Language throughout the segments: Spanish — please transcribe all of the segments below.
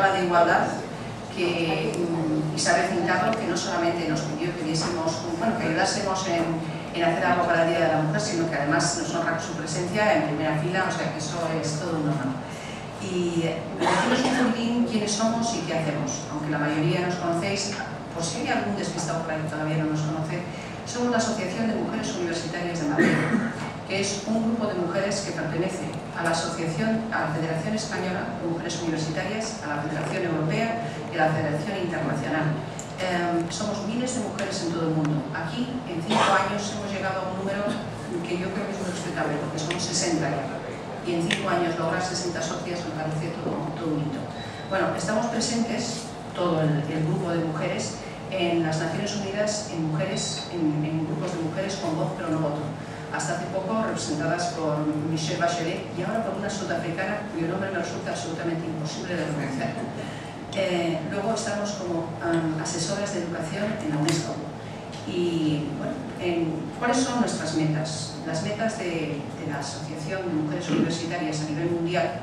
de igualdad que Isabel Cintado, que no solamente nos pidió que ayudásemos en hacer algo para el Día de la Mujer, sino que además nos honra su presencia en primera fila, o sea que eso es todo un honor. Y deciros un poquitín quiénes somos y qué hacemos, aunque la mayoría nos conocéis, por si hay algún despistado por ahí que todavía no nos conoce. Somos la Asociación de Mujeres Universitarias de Madrid, que es un grupo de mujeres que pertenece a la Federación Española de Mujeres Universitarias, a la Federación Europea y a la Federación Internacional. Somos miles de mujeres en todo el mundo. Aquí, en 5 años, hemos llegado a un número que yo creo que es muy respetable, porque somos 60 ya. Y en 5 años lograr 60 socias me parece todo un hito. Bueno, estamos presentes, todo el grupo de mujeres, en las Naciones Unidas, en grupos de mujeres con voz pero no voto. Hasta hace poco representadas por Michelle Bachelet y ahora por una sudafricana cuyo nombre me resulta absolutamente imposible de pronunciar. Luego estamos como asesoras de educación en la UNESCO. Y bueno, ¿cuáles son nuestras metas? Las metas de la Asociación de Mujeres Universitarias a nivel mundial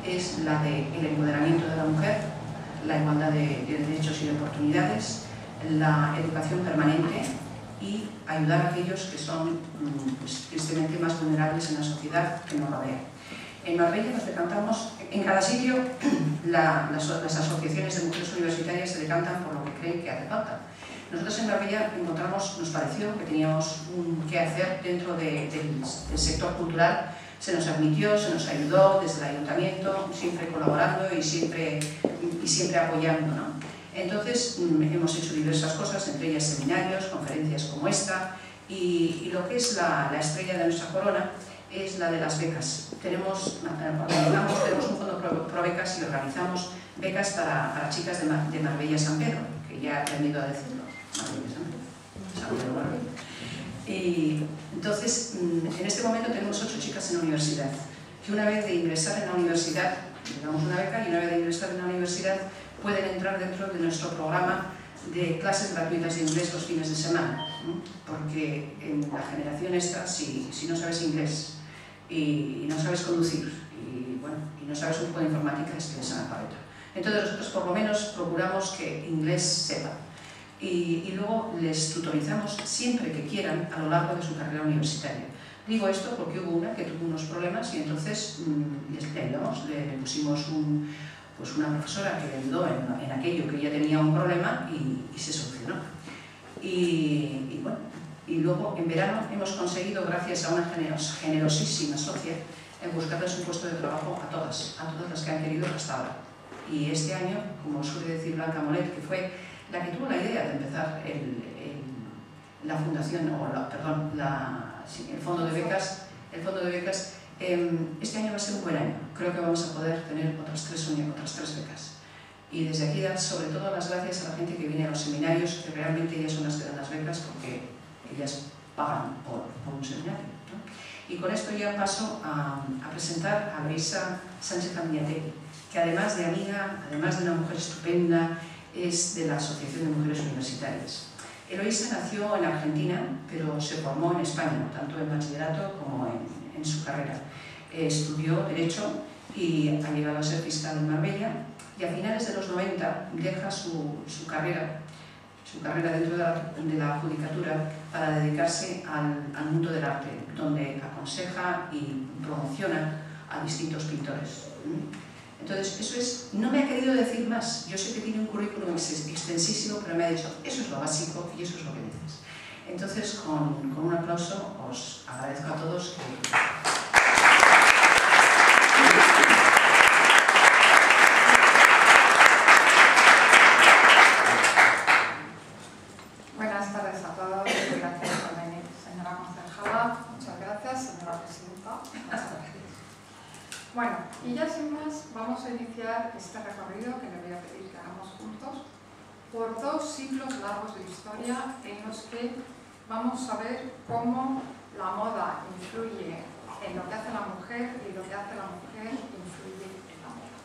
es la del empoderamiento de la mujer, la igualdad de derechos y de oportunidades, la educación permanente y ayudar a aquellos que son tristemente más vulnerables en la sociedad que nos rodea. En Marbella nos decantamos, en cada sitio las asociaciones de mujeres universitarias se decantan por lo que creen que hace falta. Nosotros en Marbella nos pareció que teníamos que hacer dentro del sector cultural. Se nos admitió, se nos ayudó desde el ayuntamiento, siempre colaborando y siempre apoyando, ¿no? Entonces hemos hecho diversas cosas, entre ellas seminarios, conferencias como esta, y lo que es la estrella de nuestra corona es la de las becas. Tenemos un fondo pro becas y organizamos becas para chicas de Marbella San Pedro, que ya he aprendido a decirlo. San Pedro, Marbella. Y entonces, en este momento tenemos 8 chicas en la universidad, que una vez de ingresar en la universidad, le damos una beca y una vez de ingresar en la universidad pueden entrar dentro de nuestro programa de clases gratuitas de inglés los fines de semana, ¿no? Porque en la generación esta, si no sabes inglés y no sabes conducir y no sabes un poco de informática, es que eres analfabeta. Entonces nosotros por lo menos procuramos que inglés sepan y luego les tutorizamos siempre que quieran a lo largo de su carrera universitaria. Digo esto porque hubo una que tuvo unos problemas y entonces le pusimos una profesora que le ayudó en aquello que ella tenía un problema y se solucionó. Y luego en verano hemos conseguido, gracias a una generosísima socia, buscarles un puesto de trabajo a todas las que han querido hasta ahora. Y este año, como suele decir Blanca Molet, que fue la que tuvo la idea de empezar la fundación, el fondo de becas, este año va a ser un buen año. Creo que vamos a poder tener otras tres becas. Y desde aquí dar sobre todo las gracias a la gente que viene a los seminarios, que realmente ellas son las que dan las becas porque ellas pagan por un seminario, ¿no? Y con esto ya paso a presentar a Eloísa Sánchez Amniategui, que además de amiga, además de una mujer estupenda, es de la Asociación de Mujeres Universitarias. Eloísa nació en Argentina, pero se formó en España, tanto en bachillerato como en su carrera. Estudió Derecho y ha llegado a ser fiscal en Marbella y a finales de los 90 deja su carrera dentro de la judicatura para dedicarse al mundo del arte, donde aconseja y promociona a distintos pintores. Entonces, eso es, no me ha querido decir más. Yo sé que tiene un currículum extensísimo, pero me ha dicho, eso es lo básico y eso es lo que dices. Entonces, con un aplauso, os agradezco a todos que... Buenas tardes a todos y gracias por venir, señora concejala. Muchas gracias, señora presidenta. Muchas gracias. Bueno, y ya sin más, vamos a iniciar este recorrido que le voy a pedir que hagamos juntos por 2 siglos largos de historia en los que vamos a ver cómo la moda influye en lo que hace la mujer y lo que hace la mujer influye en la moda.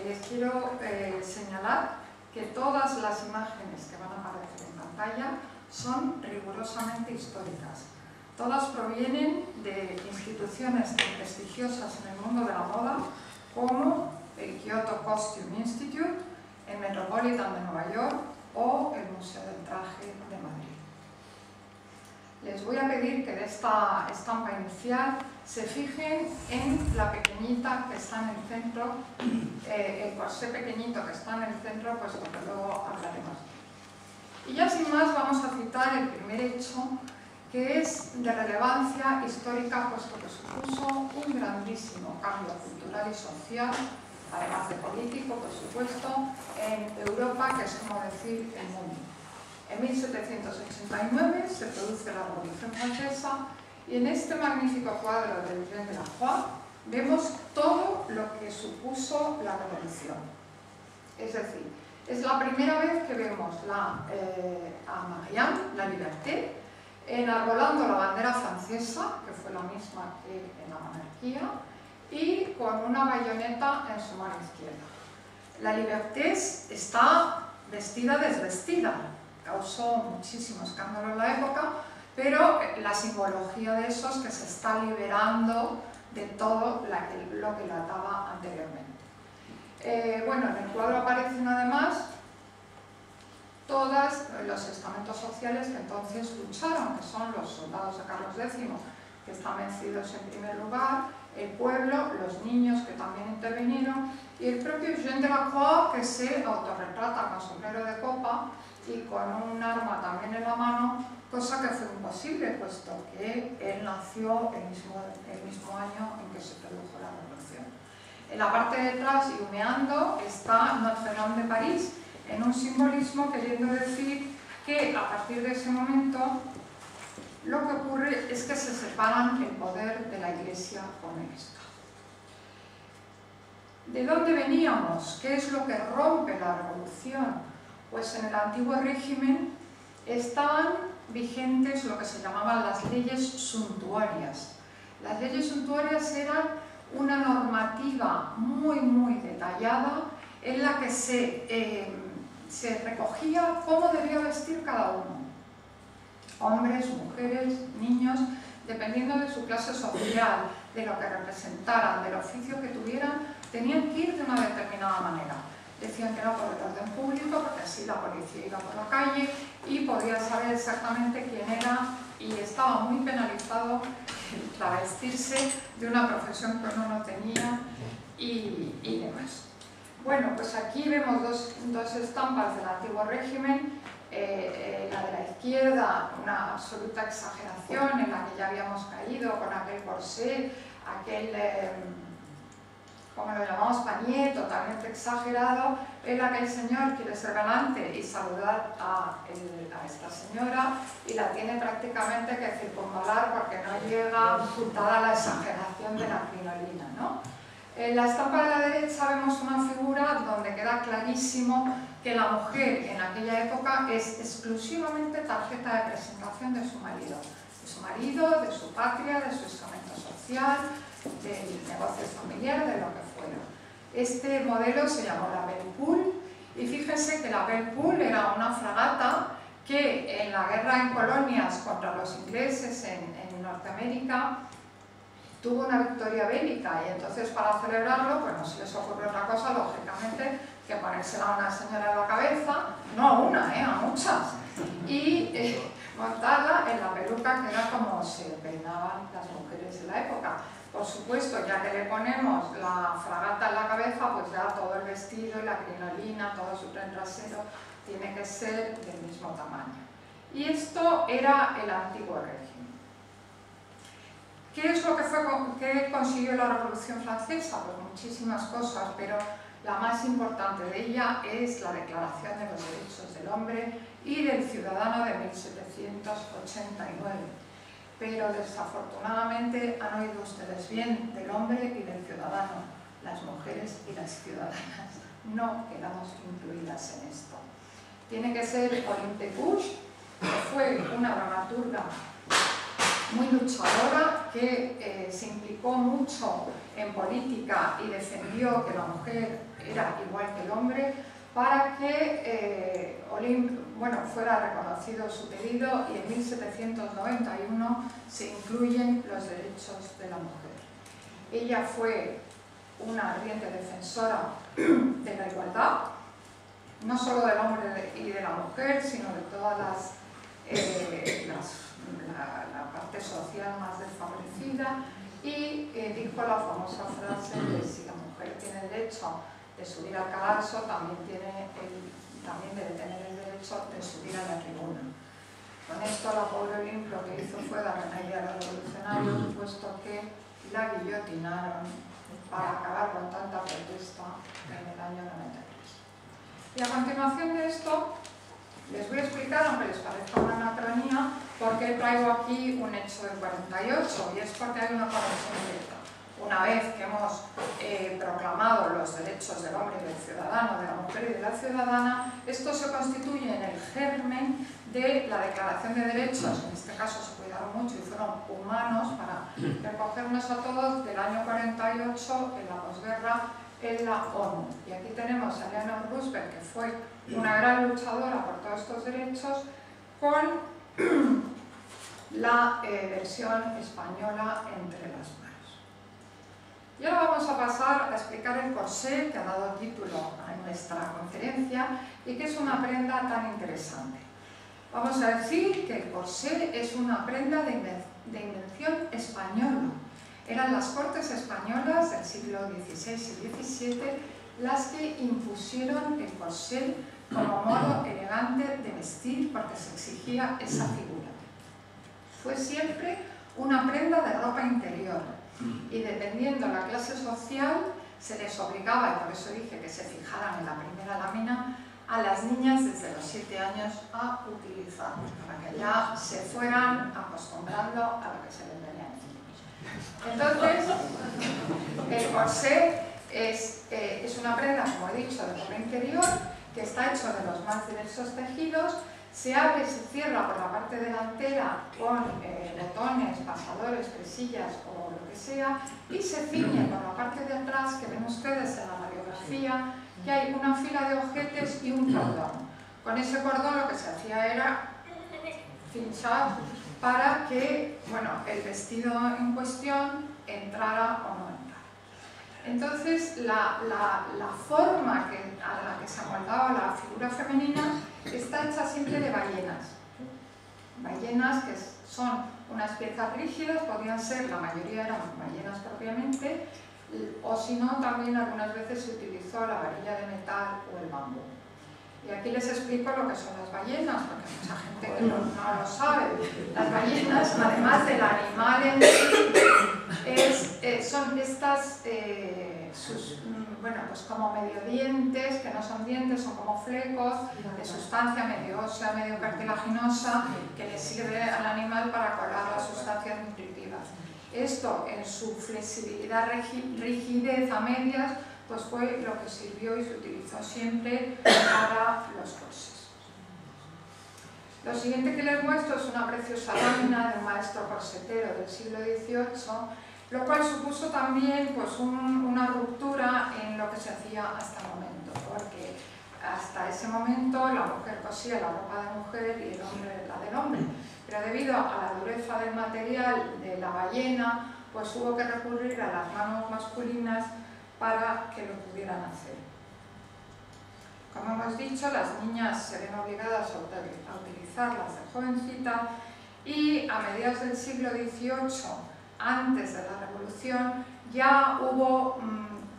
Les quiero señalar que todas las imágenes que van a aparecer en pantalla son rigurosamente históricas. Todas provienen de instituciones tan prestigiosas en el mundo de la moda como el Kyoto Costume Institute, el Metropolitan de Nueva York o el Museo del Traje de Madrid. Les voy a pedir que de esta estampa inicial se fijen en la pequeñita que está en el centro, el corsé pequeñito que está en el centro, puesto que luego hablaremos. Y ya sin más vamos a citar el primer hecho, que es de relevancia histórica, puesto que supuso un grandísimo cambio cultural y social, además de político, por supuesto, en Europa, que es como decir el mundo. En 1789 se produce la Revolución Francesa y en este magnífico cuadro de Eugène Delacroix vemos todo lo que supuso la Revolución. Es decir, es la primera vez que vemos a Marianne, la Liberté, enarbolando la bandera francesa, que fue la misma que en la monarquía, y con una bayoneta en su mano izquierda. La Liberté está vestida desvestida, causó muchísimo escándalo en la época, pero la simbología de eso es que se está liberando de todo lo que la ataba anteriormente. Bueno, en el cuadro aparecen además todos los estamentos sociales que entonces lucharon, que son los soldados de Carlos X, que están vencidos en primer lugar, el pueblo, los niños que también intervinieron, y el propio Eugène Delacroix, que se autorretrata con sombrero de copa y con un arma también en la mano, cosa que fue imposible, puesto que él nació el mismo año en que se produjo la Revolución. En la parte de atrás, y humeando, está Notre Dame de París, en un simbolismo queriendo decir que a partir de ese momento lo que ocurre es que se separan el poder de la Iglesia con el Estado. ¿De dónde veníamos? ¿Qué es lo que rompe la Revolución? Pues en el antiguo régimen estaban vigentes lo que se llamaban las leyes suntuarias. Las leyes suntuarias eran una normativa muy detallada en la que se recogía cómo debía vestir cada uno. Hombres, mujeres, niños, dependiendo de su clase social, de lo que representaran, del oficio que tuvieran, tenían que ir de una determinada manera. Decían que era por el orden público, porque así la policía iba por la calle y podía saber exactamente quién era, y estaba muy penalizado el travestirse de una profesión que uno no tenía y demás. Bueno, pues aquí vemos dos estampas del antiguo régimen. La de la izquierda, una absoluta exageración en la que ya habíamos caído con aquel corsé, aquel, como lo llamamos, pañé totalmente exagerado, en la que el señor quiere ser galante y saludar a esta señora y la tiene prácticamente que circunvalar porque no llega dada la exageración de la crinolina, ¿no? En la estampa de la derecha vemos una figura donde queda clarísimo que la mujer en aquella época es exclusivamente tarjeta de presentación de su marido, de su patria, de su estamento social, del negocio familiar, de lo que fuera. Este modelo se llamó la Belle Poule, y fíjense que la Belle Poule era una fragata que en la guerra en colonias contra los ingleses en Norteamérica tuvo una victoria bélica, y entonces para celebrarlo pues no se les ocurrió otra cosa, lógicamente, que ponérsela a una señora en la cabeza, no a una, a muchas, y montarla en la peluca que era como se peinaban las mujeres de la época. Por supuesto, ya que le ponemos la fragata en la cabeza, pues ya todo el vestido y la crinolina, todo su tren trasero tiene que ser del mismo tamaño. Y esto era el antiguo régimen. ¿Qué es lo que consiguió la Revolución Francesa? Pues muchísimas cosas, pero la más importante de ella es la Declaración de los Derechos del Hombre y del Ciudadano de 1789. Pero desafortunadamente han oído ustedes bien del hombre y del ciudadano. Las mujeres y las ciudadanas no quedamos incluidas en esto. Tiene que ser Olympe de Gouges, que fue una dramaturga muy luchadora, que se implicó mucho en política y defendió que la mujer era igual que el hombre, para que fuera reconocido su pedido, y en 1791 se incluyen los derechos de la mujer. Ella fue una ardiente defensora de la igualdad, no solo del hombre y de la mujer, sino de todas la parte social más desfavorecida, y dijo la famosa frase de si la mujer tiene derecho de subir al cadalso, también debe tener el derecho de subir a la tribuna. Con esto la pobre Olympe lo que hizo fue dar remedio a los revolucionarios, puesto que la guillotinaron para acabar con tanta protesta en el año 93. Y a continuación de esto les voy a explicar, aunque les parezca una anacronía, por qué traigo aquí un hecho del 48, y es porque hay una conexión directa. Una vez que hemos proclamado los derechos del hombre y del ciudadano, de la mujer y de la ciudadana, esto se constituye en el germen de la Declaración de Derechos, en este caso se cuidaron mucho y fueron humanos para recogernos a todos, del año 48, en la posguerra, en la ONU. Y aquí tenemos a Eleanor Roosevelt, que fue una gran luchadora por todos estos derechos, con la versión española entre las manos. Y ahora vamos a pasar a explicar el corsé, que ha dado título a nuestra conferencia y que es una prenda tan interesante. Vamos a decir que el corsé es una prenda de invención española. Eran las cortes españolas del siglo XVI y XVII las que impusieron el corsé como modo elegante de vestir, porque se exigía esa figura. Fue siempre una prenda de ropa interior y, dependiendo de la clase social, se les obligaba, y por eso dije que se fijaran en la primera lámina, a las niñas desde los 7 años a utilizarlo, para que ya se fueran acostumbrando a lo que se les venía encima. Entonces, el corsé es una prenda, como he dicho, de ropa interior, que está hecho de los más diversos tejidos. Se abre y se cierra por la parte delantera con botones, pasadores, presillas o lo que sea, y se ciñe por la parte de atrás, que ven ustedes en la radiografía, que hay una fila de ojetes y un cordón. Con ese cordón lo que se hacía era cinchar para que, bueno, el vestido en cuestión entrara o no entrara. Entonces, la forma a la que se amoldaba la figura femenina está hecha siempre de ballenas. Ballenas que son unas piezas rígidas, podían ser, la mayoría eran ballenas propiamente, o si no, también algunas veces se utilizó la varilla de metal o el bambú. Y aquí les explico lo que son las ballenas, porque hay mucha gente que no lo sabe. Las ballenas, además del animal en sí, son estas, bueno, pues como medio dientes, que no son dientes, son como flecos de sustancia medio ósea, medio cartilaginosa, que le sirve al animal para colar las sustancias nutritivas. Esto, en su flexibilidad, rigidez a medias, pues fue lo que sirvió y se utilizó siempre para los corsés. Lo siguiente que les muestro es una preciosa lámina de un maestro corsetero del siglo XVIII, lo cual supuso también pues, una ruptura en lo que se hacía hasta el momento, porque hasta ese momento la mujer cosía la ropa de mujer y el hombre la del hombre, pero debido a la dureza del material de la ballena, pues hubo que recurrir a las manos masculinas para que lo pudieran hacer. Como hemos dicho, las niñas se ven obligadas a utilizarlas de jovencita, y a mediados del siglo XVIII, antes de la Revolución, ya hubo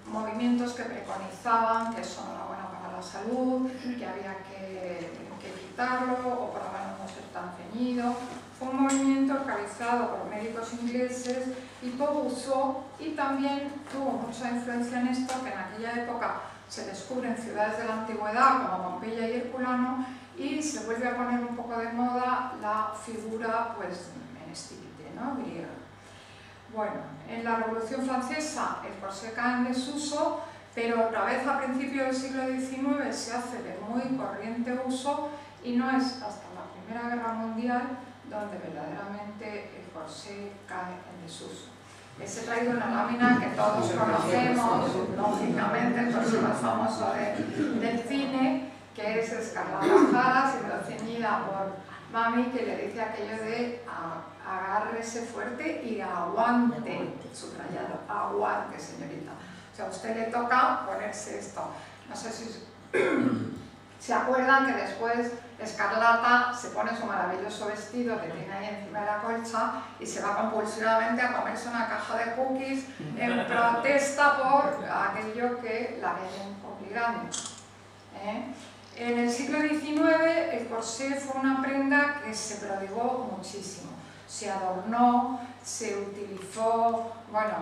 movimientos que preconizaban que eso no era bueno para la salud, que había que quitarlo o por lo menos no ser tan ceñido. Fue un movimiento realizado por médicos ingleses y Paul Rousseau, y también tuvo mucha influencia en esto, que en aquella época se descubren ciudades de la antigüedad como Pompeya y Herculano, y se vuelve a poner un poco de moda la figura pues, en estípite, ¿no? Griega. Bueno, en la Revolución Francesa el corsé cae en desuso, pero otra vez a principios del siglo XIX se hace de muy corriente uso, y no es hasta la Primera Guerra Mundial donde verdaderamente el corsé cae en desuso. Les he traído una lámina que todos conocemos, lógicamente, el corsé más famoso del cine, que es Escarlata O'Hara, siendo ceñida por Mami, que le dice aquello de agárrese fuerte y aguante, subrayado, aguante, señorita. O sea, a usted le toca ponerse esto. No sé si se acuerdan que después Escarlata se pone su maravilloso vestido que tiene ahí encima de la colcha y se va compulsivamente a comerse una caja de cookies en protesta por aquello que la vienen obligando. En el siglo XIX el corsé fue una prenda que se prodigó muchísimo. Se adornó, se utilizó, bueno,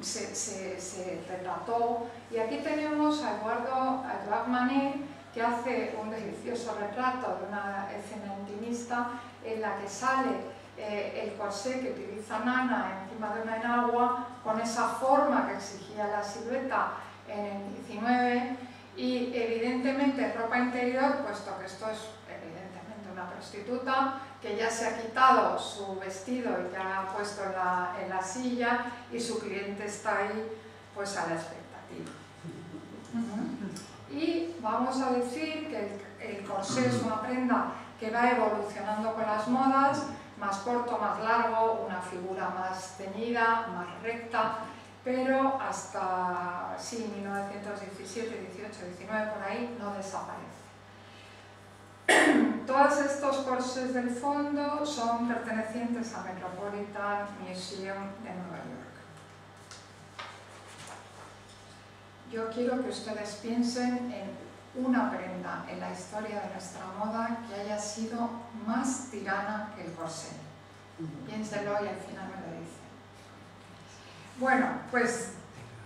se retrató. Y aquí tenemos a Edouard Manet, que hace un delicioso retrato de una escena intimista en la que sale el corsé que utiliza Nana encima de una enagua con esa forma que exigía la silueta en el 19 y evidentemente ropa interior, puesto que esto es evidentemente una prostituta que ya se ha quitado su vestido y ya ha puesto en la silla y su cliente está ahí pues a la expectativa. Y vamos a decir que el corsé es una prenda que va evolucionando con las modas, más corto, más largo, una figura más ceñida, más recta, pero hasta 1917, 18, 19 por ahí no desaparece. Todos estos corsés del fondo son pertenecientes al Metropolitan Museum de Nueva York. Yo quiero que ustedes piensen en una prenda en la historia de nuestra moda que haya sido más tirana que el corsé. Piénselo y al final me lo dicen. Bueno, pues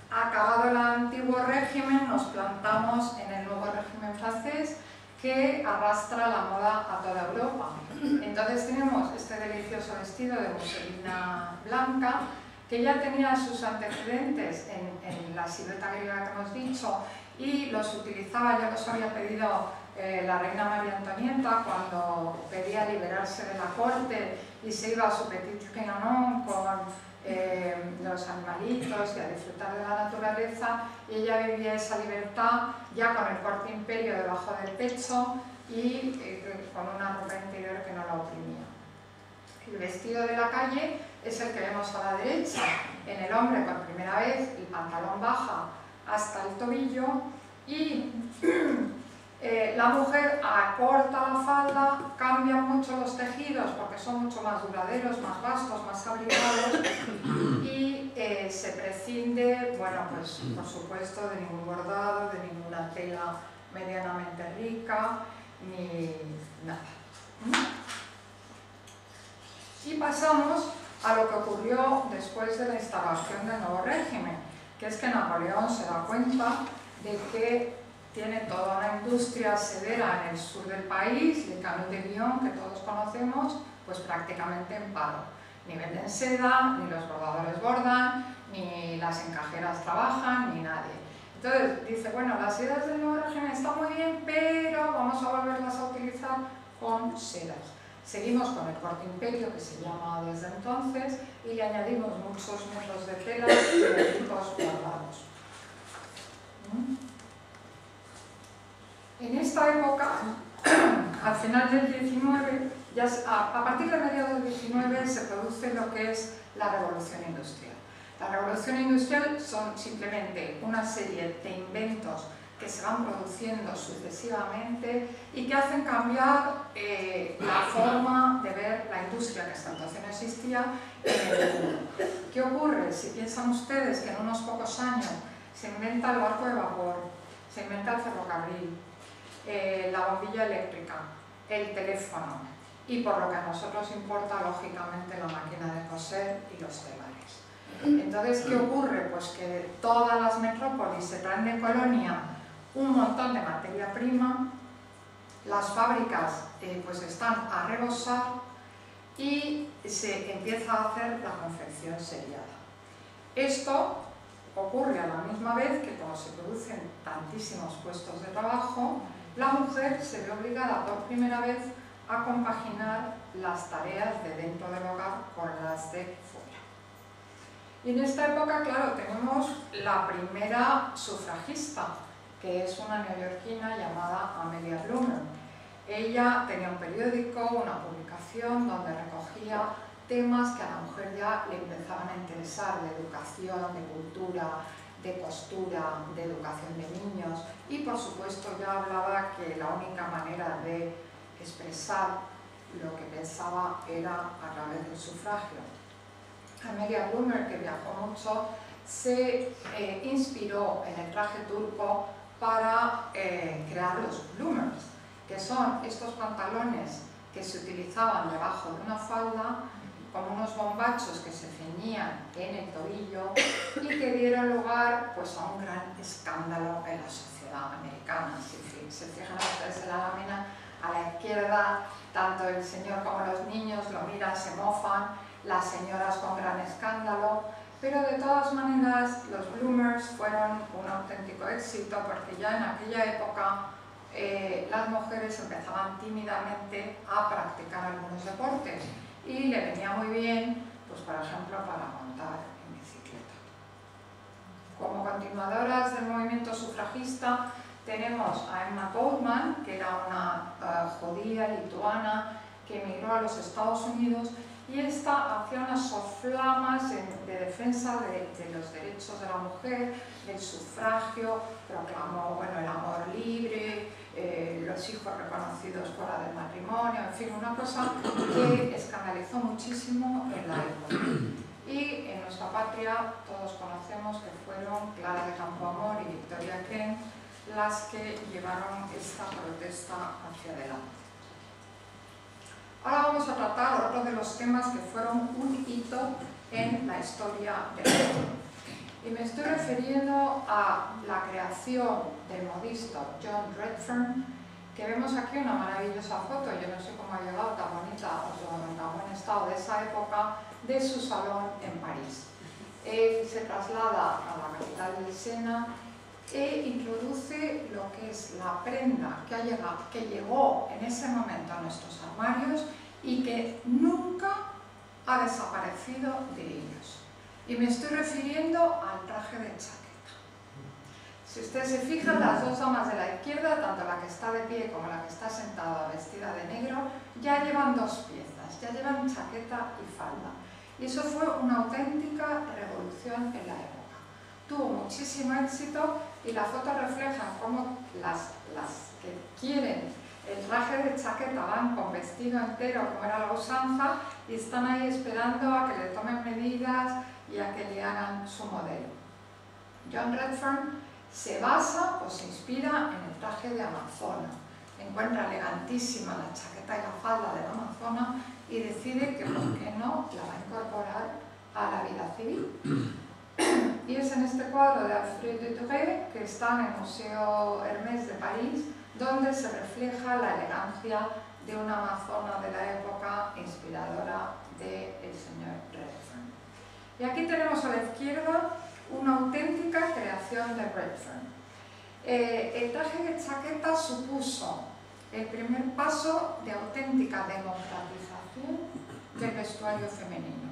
acabado el antiguo régimen nos plantamos en el nuevo régimen francés que arrastra la moda a toda Europa. Entonces tenemos este delicioso vestido de muselina blanca que ya tenía sus antecedentes en la silueta griega que hemos dicho y los utilizaba, ya los había pedido la reina María Antonieta cuando pedía liberarse de la corte y se iba a su petit Trianon con los animalitos y a disfrutar de la naturaleza, y ella vivía esa libertad ya con el Corte Imperio debajo del pecho y con una ropa interior que no la oprimía. El vestido de la calle es el que vemos a la derecha. En el hombre por primera vez el pantalón baja hasta el tobillo y la mujer acorta la falda, cambia mucho los tejidos porque son mucho más duraderos, más vastos, más abrigados y se prescinde, bueno, pues por supuesto de ningún bordado, de ninguna tela medianamente rica, ni nada. Y pasamos a lo que ocurrió después de la instalación del nuevo régimen, que es que Napoleón se da cuenta de que tiene toda una industria severa en el sur del país, Le Canut de Lyon, que todos conocemos, pues prácticamente en paro. Ni venden seda, ni los bordadores bordan, ni las encajeras trabajan, ni nadie. Entonces dice, bueno, las sedas del nuevo régimen están muy bien, pero vamos a volverlas a utilizar con sedas. Seguimos con el Corte Imperio, que se llama desde entonces, y le añadimos muchos metros de tela y de ricos bordados. En esta época, al final del 19, a partir de mediados del 19 se produce lo que es la Revolución Industrial. La Revolución Industrial son simplemente una serie de inventos que se van produciendo sucesivamente y que hacen cambiar la forma de ver la industria que hasta entonces no existía en el mundo. ¿Qué ocurre? Si piensan ustedes que en unos pocos años se inventa el barco de vapor, se inventa el ferrocarril, la bombilla eléctrica, el teléfono y por lo que a nosotros importa lógicamente la máquina de coser y los telares. Entonces, ¿qué ocurre? Pues que todas las metrópolis se traen de colonia un montón de materia prima, las fábricas pues están a rebosar y se empieza a hacer la confección seriada. Esto ocurre a la misma vez que como se producen tantísimos puestos de trabajo, la mujer se ve obligada por primera vez a compaginar las tareas de dentro del hogar con las de fuera. Y en esta época, claro, tenemos la primera sufragista, que es una neoyorquina llamada Amelia Bloomer. Ella tenía un periódico, una publicación donde recogía temas que a la mujer ya le empezaban a interesar, de educación, de cultura, de postura, de educación de niños, y por supuesto ya hablaba que la única manera de expresar lo que pensaba era a través del sufragio. Amelia Bloomer, que viajó mucho, se inspiró en el traje turco para crear los bloomers, que son estos pantalones que se utilizaban debajo de una falda, con unos bombachos que se ceñían en el tobillo y que dieron lugar pues, a un gran escándalo en la sociedad americana. Si se fijan ustedes en la lámina, a la izquierda, tanto el señor como los niños lo miran, se mofan, las señoras con gran escándalo, pero de todas maneras los bloomers fueron un auténtico éxito porque ya en aquella época las mujeres empezaban tímidamente a practicar algunos deportes y le venía muy bien, pues por ejemplo, para montar en bicicleta. Como continuadoras del movimiento sufragista tenemos a Emma Goldman, que era una judía lituana que emigró a los Estados Unidos, y esta hacía unas soflamas de defensa de los derechos de la mujer, del sufragio, proclamó bueno, el amor libre, los hijos reconocidos fuera del matrimonio, en fin, una cosa que escandalizó muchísimo en la época. Y en nuestra patria todos conocemos que fueron Clara de Campoamor y Victoria Kent las que llevaron esta protesta hacia adelante. Ahora vamos a tratar otro de los temas que fueron un hito en la historia del mundo. Y me estoy refiriendo a la creación del modisto John Redfern, que vemos aquí una maravillosa foto, yo no sé cómo ha llegado tan bonita o en tan buen estado de esa época, de su salón en París. Él se traslada a la capital del Sena e introduce lo que es la prenda que llegó en ese momento a nuestros armarios y que nunca ha desaparecido de ellos. Y me estoy refiriendo al traje de chaqueta. Si ustedes se fijan, las dos damas de la izquierda, tanto la que está de pie como la que está sentada vestida de negro, ya llevan dos piezas, ya llevan chaqueta y falda. Y eso fue una auténtica revolución en la época. Tuvo muchísimo éxito y la foto refleja cómo las que quieren el traje de chaqueta van con vestido entero, como era la usanza, y están ahí esperando a que le tomen medidas y a que le hagan su modelo. John Redfern se basa o se inspira en el traje de Amazona. Encuentra elegantísima la chaqueta y la falda de la Amazona y decide que, ¿por qué no?, la va a incorporar a la vida civil. Y es en este cuadro de Alfred Dutouré, que está en el Museo Hermès de París, donde se refleja la elegancia de una amazona de la época inspiradora del señor Redfern. Y aquí tenemos a la izquierda una auténtica creación de Redfern. El traje de chaqueta supuso el primer paso de auténtica democratización del vestuario femenino.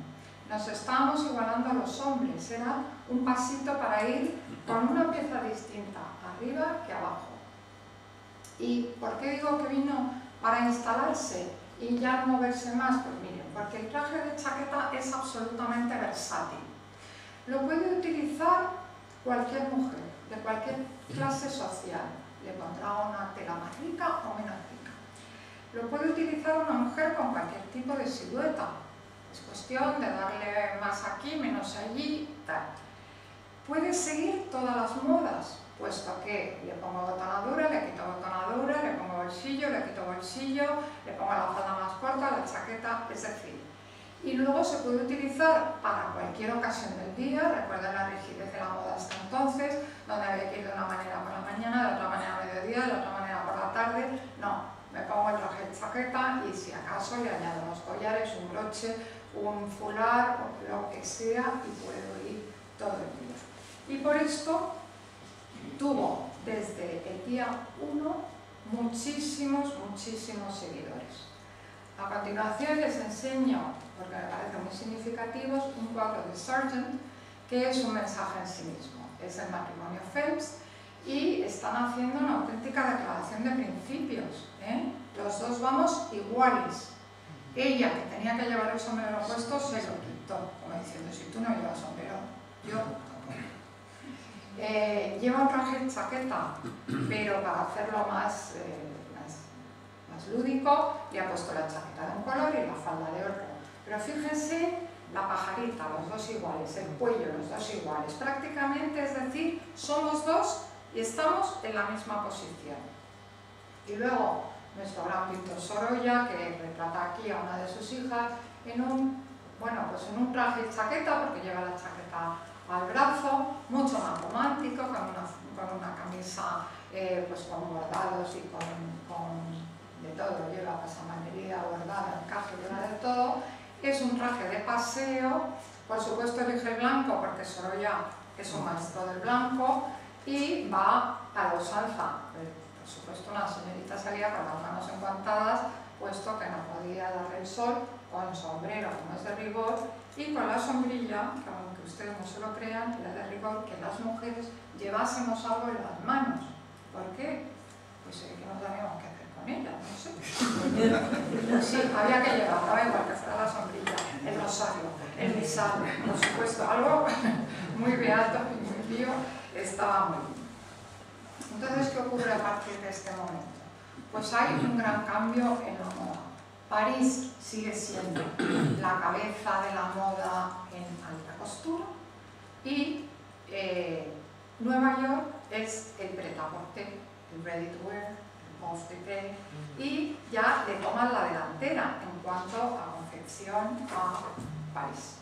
Nos estábamos igualando a los hombres, era un pasito para ir con una pieza distinta arriba que abajo. ¿Y por qué digo que vino para instalarse y ya no moverse más? Pues miren, porque el traje de chaqueta es absolutamente versátil. Lo puede utilizar cualquier mujer, de cualquier clase social. Le pondrá una tela más rica o menos rica. Lo puede utilizar una mujer con cualquier tipo de silueta. Es cuestión de darle más aquí, menos allí, tal. Puede seguir todas las modas, puesto que le pongo botonadura, le quito botonadura, le pongo bolsillo, le quito bolsillo, le pongo la falda más corta, la chaqueta, es decir. Y luego se puede utilizar para cualquier ocasión del día. Recuerden la rigidez de la moda hasta entonces, donde había que ir de una manera por la mañana, de otra manera a mediodía, de otra manera por la tarde. No, me pongo el traje de chaqueta y si acaso le añado unos collares, un broche, un fular o lo que sea y puedo ir todo el día. Y por esto tuvo desde el día 1 muchísimos seguidores. A continuación les enseño, porque me parecen muy significativos, un cuadro de Sargent que es un mensaje en sí mismo. Es el matrimonio Phelps y están haciendo una auténtica declaración de principios. Los dos vamos iguales. Ella, que tenía que llevar el sombrero puesto, se lo quitó, como diciendo, si tú no llevas sombrero, yo tampoco. Lleva un traje chaqueta, pero para hacerlo más lúdico, le ha puesto la chaqueta de un color y la falda de otro. Pero fíjense, la pajarita, los dos iguales, el cuello, los dos iguales. Prácticamente, es decir, somos dos y estamos en la misma posición. Y luego, nuestro gran pintor Sorolla, que retrata aquí a una de sus hijas en un traje y chaqueta, porque lleva la chaqueta al brazo, mucho más romántico, con una camisa pues con bordados y con de todo, lleva pasamanería, bordada, encaje, lleva de todo. Es un traje de paseo, por supuesto elige el blanco porque Sorolla es un maestro del blanco y va a la usanza. Por supuesto una señorita salía con las manos enguantadas, puesto que no podía darle el sol, con sombrero como es de rigor y con la sombrilla, que aunque ustedes no se lo crean, era de rigor que las mujeres llevásemos algo en las manos. ¿Por qué? Pues que no sabíamos qué hacer con ella, no sé. Sí, había que llevar, daba igual que fuera la sombrilla, el rosario, el misal, por supuesto, algo muy beato y muy pío, estaba muy bien. Entonces, ¿qué ocurre a partir de este momento? Pues hay un gran cambio en la moda. París sigue siendo la cabeza de la moda en alta costura y Nueva York es el prêt-à-porter, el ready to wear, el off the day, y ya le toman la delantera en cuanto a confección a París.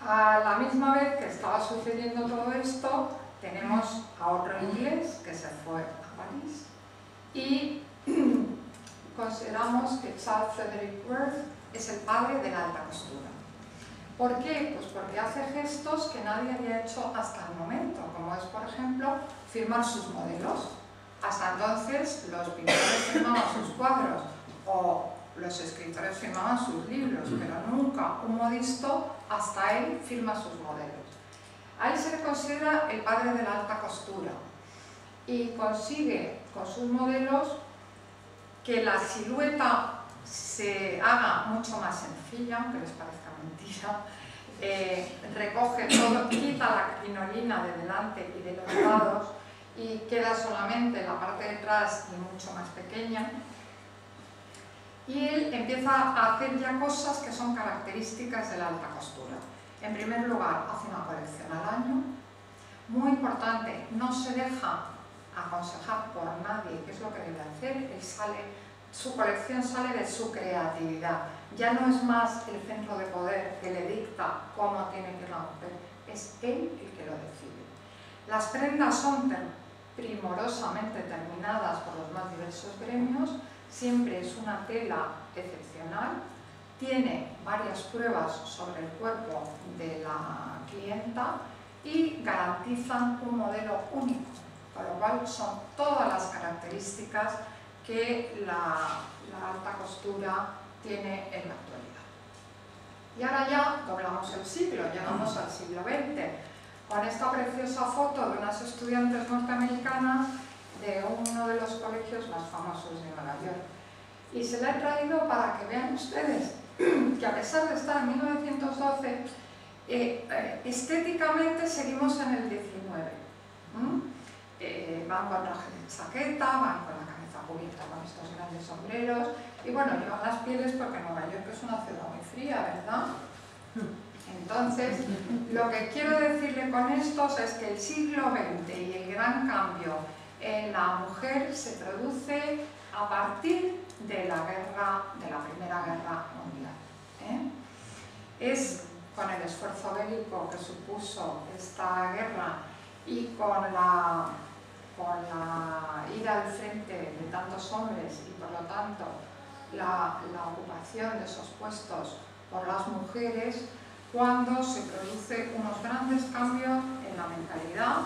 A la misma vez que estaba sucediendo todo esto, tenemos a otro inglés que se fue a París y consideramos que Charles Frederick Worth es el padre de la alta costura. ¿Por qué? Pues porque hace gestos que nadie había hecho hasta el momento, como es, por ejemplo, firmar sus modelos. Hasta entonces los pintores firmaban sus cuadros o los escritores firmaban sus libros, pero nunca un modisto, hasta él, firma sus modelos. A él se le considera el padre de la alta costura y consigue con sus modelos que la silueta se haga mucho más sencilla, aunque les parezca mentira, recoge todo, quita la crinolina de delante y de los lados y queda solamente la parte de atrás y mucho más pequeña. Y él empieza a hacer ya cosas que son características de la alta costura. En primer lugar, hace una colección al año. Muy importante, no se deja aconsejar por nadie qué es lo que debe hacer. Su colección sale de su creatividad. Ya no es más el centro de poder que le dicta cómo tiene que ir la mujer, es él el que lo decide. Las prendas son primorosamente terminadas por los más diversos gremios, siempre es una tela excepcional, tiene varias pruebas sobre el cuerpo de la clienta y garantizan un modelo único, con lo cual son todas las características que la alta costura tiene en la actualidad. Y ahora ya doblamos el siglo, llegamos al siglo XX, con esta preciosa foto de unas estudiantes norteamericanas de uno de los colegios más famosos de Nueva York. Y se la he traído para que vean ustedes que a pesar de estar en 1912, estéticamente seguimos en el 19. Van con traje de chaqueta, van con la cabeza cubierta con estos grandes sombreros y bueno, llevan las pieles porque Nueva York es una ciudad muy fría, ¿verdad? Entonces, lo que quiero decirle con estos es que el siglo XX y el gran cambio en la mujer se produce a partir de la Primera Guerra Mundial. Es con el esfuerzo bélico que supuso esta guerra y con la ida al frente de tantos hombres y por lo tanto la ocupación de esos puestos por las mujeres, cuando se producen unos grandes cambios en la mentalidad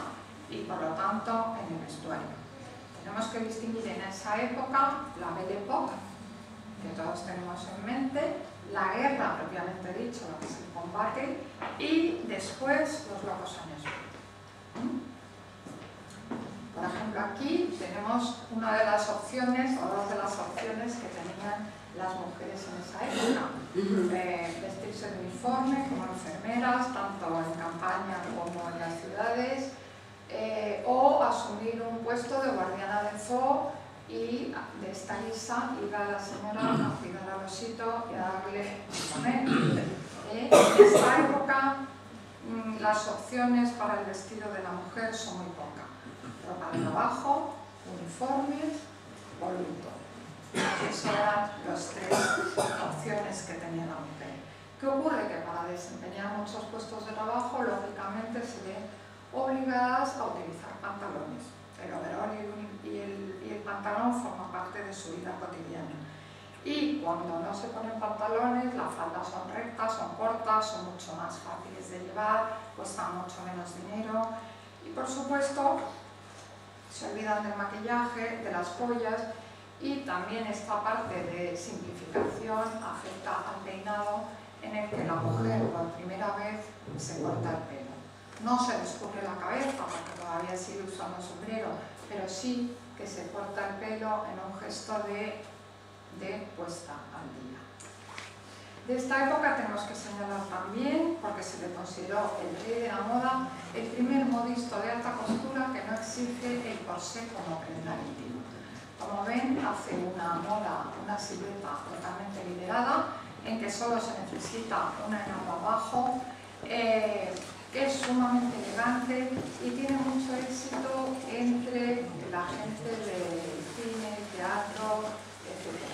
y por lo tanto en el vestuario. Tenemos que distinguir en esa época la Belle Époque, que todos tenemos en mente, la guerra propiamente dicho, lo que es el combate, y después los locos años. Por ejemplo, ejemplo, aquí tenemos una de las opciones, o dos de las opciones que tenían las mujeres en esa época. Vestirse de uniforme como enfermeras, tanto en campaña como en las ciudades, o asumir un puesto de guardiana de zoo y de esta guisa ir a la señora a cuidar al osito y a darle de comer. En esta época las opciones para el vestido de la mujer son muy pocas. Ropa de trabajo, uniformes o luto. Esas eran las tres opciones que tenía la mujer. ¿Qué ocurre? Que para desempeñar muchos puestos de trabajo, lógicamente se ven obligadas a utilizar pantalones. El overol y el pantalón forman parte de su vida cotidiana. Y cuando no se ponen pantalones, las faldas son rectas, son cortas, son mucho más fáciles de llevar, cuestan mucho menos dinero y, por supuesto, se olvidan del maquillaje, de las joyas, y también esta parte de simplificación afecta al peinado, en el que la mujer por primera vez se corta el pelo. No se descubre la cabeza porque todavía sigue usando sombrero, pero sí que se corta el pelo en un gesto de puesta al día. De esta época tenemos que señalar también, porque se le consideró el rey de la moda, el primer modisto de alta costura que no exige el corsé como prenda íntima. Como ven, hace una moda, una silueta totalmente liberada, en que solo se necesita una enagua abajo, que es sumamente elegante y tiene mucho éxito entre la gente del cine, teatro, etc.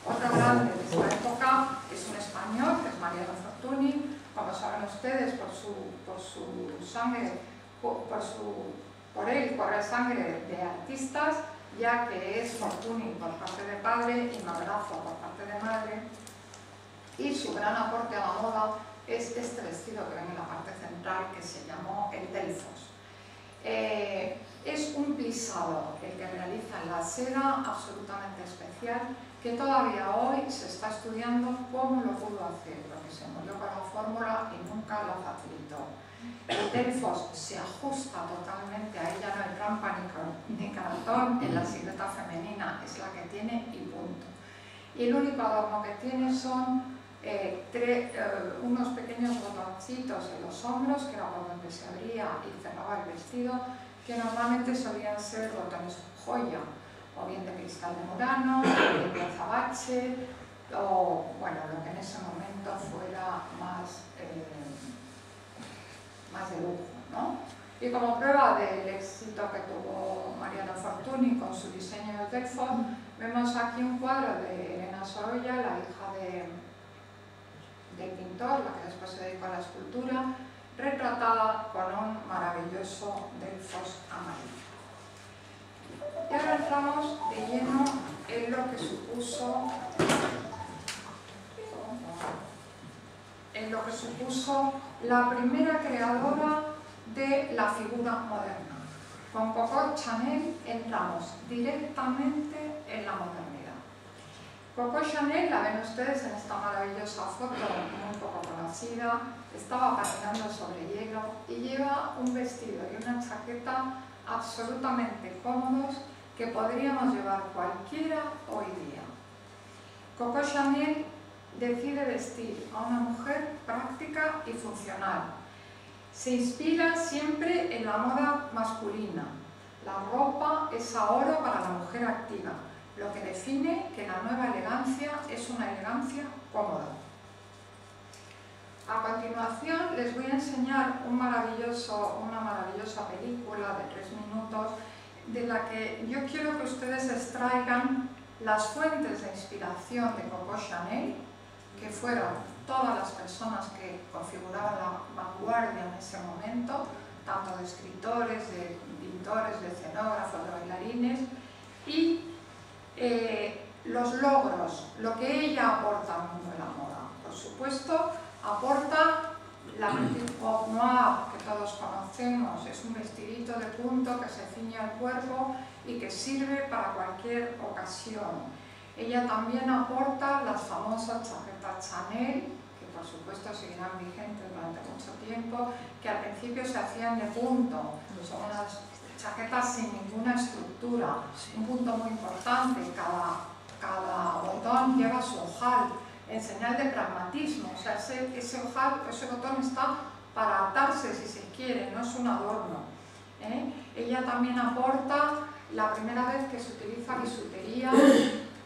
Otro grande de esta época es un español, que es Mariano Fortuny, como saben ustedes, por su sangre, por él corre sangre de artistas, ya que es Fortuny por parte de padre y Madrazo por parte de madre, y su gran aporte a la moda es este vestido que ven en la parte central, que se llamó el Delfos. Es un plisado el que realiza en la seda absolutamente especial, que todavía hoy se está estudiando cómo lo pudo hacer, porque se murió con la fórmula y nunca la facilitó. El Delfos se ajusta totalmente, ahí ya no hay trampa ni cartón, en la silueta femenina es la que tiene y punto. Y el único adorno que tiene son unos pequeños botoncitos en los hombros, que era por donde se abría y cerraba el vestido, que normalmente solían ser botones joya, o bien de cristal de Murano, o bien de azabache, o bueno, lo que en ese momento fuera más de lujo, ¿no? Y como prueba del éxito que tuvo Mariano Fortuny con su diseño de Delfos, vemos aquí un cuadro de Elena Sorolla, la hija del pintor, la que después se dedicó a la escultura, retratada con un maravilloso Delfos amarillo. Y ahora entramos de lleno en lo que supuso la primera creadora de la figura moderna. Con Coco Chanel entramos directamente en la modernidad. Coco Chanel, la ven ustedes en esta maravillosa foto, muy poco conocida, estaba patinando sobre hielo y lleva un vestido y una chaqueta absolutamente cómodos que podríamos llevar cualquiera hoy día. Coco Chanel decide vestir a una mujer práctica y funcional. Se inspira siempre en la moda masculina. La ropa es ahora para la mujer activa, lo que define que la nueva elegancia es una elegancia cómoda. A continuación les voy a enseñar una maravillosa película de 3 minutos de la que yo quiero que ustedes extraigan las fuentes de inspiración de Coco Chanel, que fueron todas las personas que configuraban la vanguardia en ese momento, tanto de escritores, de pintores, de escenógrafos, de bailarines, y los logros, lo que ella aporta al mundo de la moda. Por supuesto, aporta la Petit Robe Noire, que todos conocemos, es un vestidito de punto que se ciñe al cuerpo y que sirve para cualquier ocasión. Ella también aporta las famosas chaquetas Chanel, que por supuesto seguirán vigentes durante mucho tiempo, que al principio se hacían de punto, son unas chaquetas sin estructura. Un punto muy importante, cada botón lleva su ojal, en señal de pragmatismo. O sea, ese ojal, ese botón está para atarse si se quiere, no es un adorno. Ella también aporta la primera vez que se utiliza bisutería,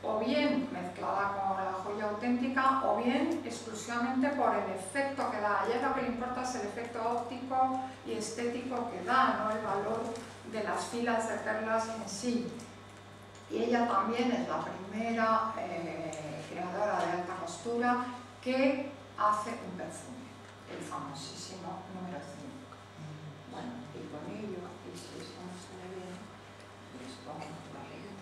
o bien mezclada con la joya auténtica, o bien exclusivamente por el efecto que da. A ella lo que le importa es el efecto óptico y estético que da, no el valor de las filas de perlas en sí. Y ella también es la primera creadora de alta costura que hace un perfume, el famosísimo número 5. Bueno, y con ello, y si esto no se ve bien, les pongo la letra.